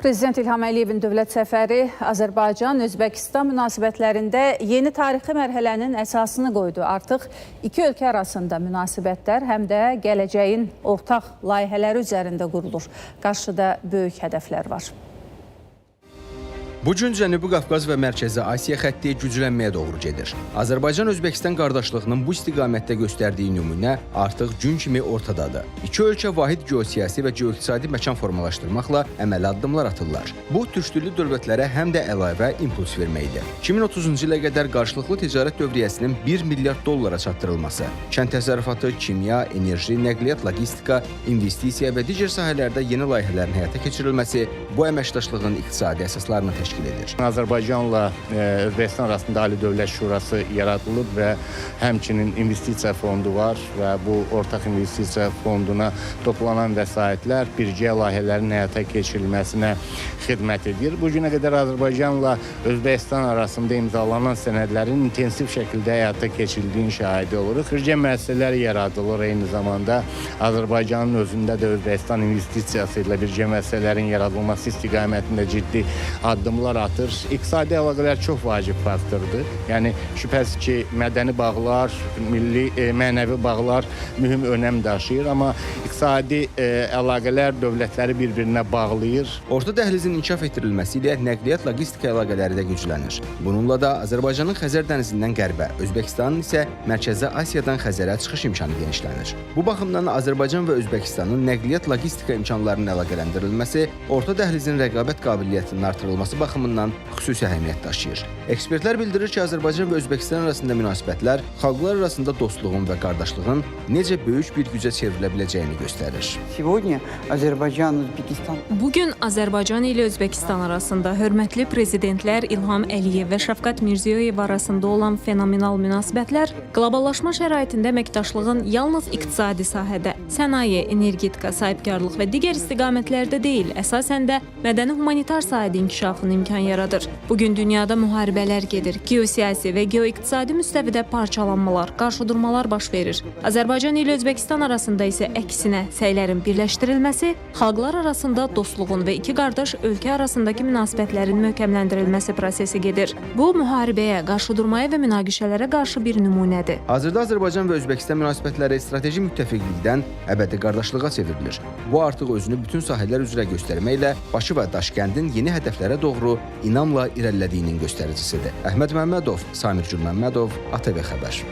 Prezident İlham Əliyevin dövlət səfəri Azərbaycan-Özbəkistan münasibətlərində yeni tarixi mərhələnin əsasını qoydu. Artıq iki ölkə arasında münasibətlər həm də gələcəyin ortaq layihələri üzərində qurulur. Qarşıda böyük hədəflər var. Bu gün Cənubi Qafqaz və Mərkəzi Asiya xətti güclənməyə doğru gedir. Azərbaycan-Özbəkistan qardaşlığının bu istiqamətdə göstərdiyi nümunə artıq gün kimi ortadadır. İki ölkə vahid geosiyasi və geoiqtisadi məkan formalaşdırmaqla əməli addımlar atırlar. Bu, türkdülü dövlətlərə həm də əlavə impuls verməkdir. 2030-cu ilə qədər qarşılıqlı ticarət dövriyyəsinin 1 milyard dollara çatdırılması, kənd təsərrüfatı, kimya, enerji, nəqliyyat, logistika, investisiya və digər sahələrdə yeni layihələrin həyata keçirilməsi bu əməkdaşlığın iqtisadi əsaslarını təşkil edir. Azərbaycanla Özbəkistan arasında Ali Dövlət Şurası yaradılıb və həmçinin investisiya fondu var və bu ortaq investisiya fonduna toplanan vəsaitlər birgə layihələrin həyata keçirilməsinə xidmət edir. Bu günə qədər Azərbaycanla Özbəkistan arasında imzalanan sənədlərin intensiv şəkildə həyata keçirildiyi şahidi oluruq. Xırca müəssisələr yaradılır, eyni zamanda Azərbaycanın özündə də Özbəkistan investisiyası ilə birgə müəssisələrin yaradılması istiqamətində ciddi addımlar atır. İqtisadi əlaqələr çox vacib faktordur. Yəni şübhəsiz ki, mədəni bağlar, milli, mənəvi bağlar mühüm önəm daşıyır, amma iqtisadi əlaqələr dövlətləri bir-birinə bağlayır. Orta dəhlizin inkişaf etdirilməsi ilə nəqliyyat logistika əlaqələri də güclənir. Bununla da Azərbaycanın Xəzər dənizindən qərbə, Özbəkistanın isə Mərkəzi Asiyadan Xəzərə çıxış imkanı genişlənir. Bu baxımdan Azərbaycan və Özbəkistanın nəqliyyat logistika imkanlarının əlaqələndirilməsi orta dəhlizin rəqabət qabiliyyətinin artırılması baxımından xüsusi əhəmiyyət daşıyır. Ekspertlər bildirir ki, Azərbaycan və Özbəkistan arasında münasibətlər xalqlar arasında dostluğun və qardaşlığın necə böyük bir gücə çevrilə biləcəyini göstərir. Bugün Azərbaycan ilə Özbəkistan arasında hörmətli prezidentlər İlham Əliyev və Şəfqət Mirziyoyev arasında olan fenomenal münasibətlər qloballaşma şəraitində əməkdaşlığın yalnız iqtisadi sahədə, sənaye, energetika, sahibkarlıq və digər istiqamətlərdə deyil, əsasən də mədəni humanitar sahədə inkişafın imkan yaradır. Bugün dünyada müharibələr gedir, geosiyasi və geoiqtisadi müstəvidə parçalanmalar, qarşıdurmalar baş verir. Azərbaycan ilə Özbəkistan arasında isə əksinə səylərin birləşdirilməsi, xalqlar arasında dostluğun və iki qardaş ölkə arasındakı münasibətlərin möhkəmləndirilməsi prosesi gedir. Bu, müharibəyə, qarşıdurmaya və münaqişələrə qarşı bir nümunədir. Hazırda Azərbaycan və Özbəkistan münasibətləri strateji müttəfiqlikdən əbədi qardaşlığa çevrilir. Bu artıq özünü bütün sahələr üzrə göstərməklə Bakı və Daşkəndin yeni hədəflərə doğru inamla irəlilədiyinin göstəricisidir. Əhməd Məmmədov, Samir Gülməmmədov, ATV Xəbər.